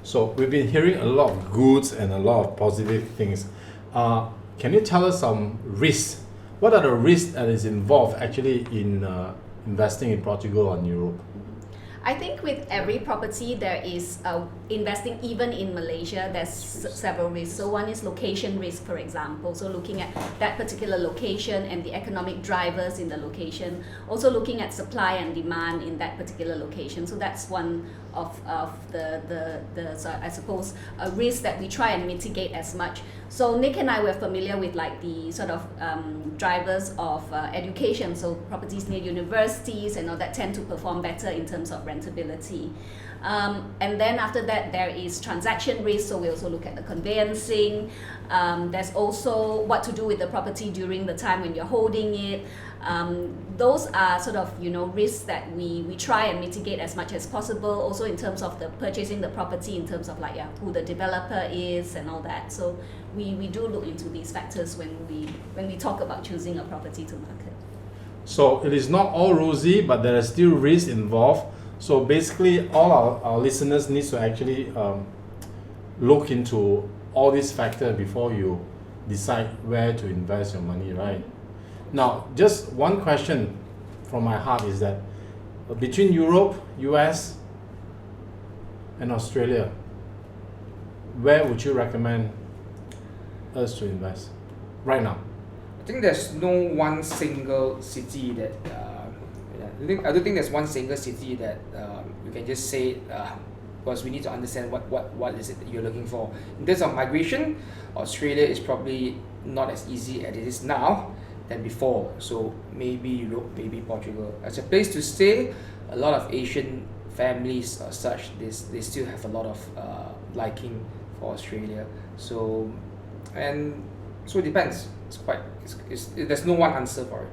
So we've been hearing a lot of goods and a lot of positive things. Can you tell us some risks? What are the risks that is involved actually in investing in Portugal or Europe? I think with every property there is investing, even in Malaysia, there's several risks. So one is location risk, for example. So looking at that particular location and the economic drivers in the location. Also looking at supply and demand in that particular location. So that's one of the so I suppose a risk that we try and mitigate as much. So Nick and I were familiar with like the sort of drivers of education. So properties near universities and all that tend to perform better in terms of rentability. And then after that there is transaction risk, so we also look at the conveyancing. There's also what to do with the property during the time when you're holding it. Those are sort of risks that we try and mitigate as much as possible, also in terms of the purchasing the property, in terms of like who the developer is and all that. So we do look into these factors when we talk about choosing a property to market. So it is not all rosy, but there are still risks involved. So basically all our listeners need to actually look into all these factors before you decide where to invest your money, right? Now, just one question from my heart is that between Europe, US, and Australia, where would you recommend us to invest right now? I think there's no one single city that I don't think there's one single city that you can just say because we need to understand what is it that you're looking for. In terms of migration, Australia is probably not as easy as it is now than before. So maybe Europe, maybe Portugal. As a place to stay, a lot of Asian families or such, they still have a lot of liking for Australia. So it depends. There's no one answer for it.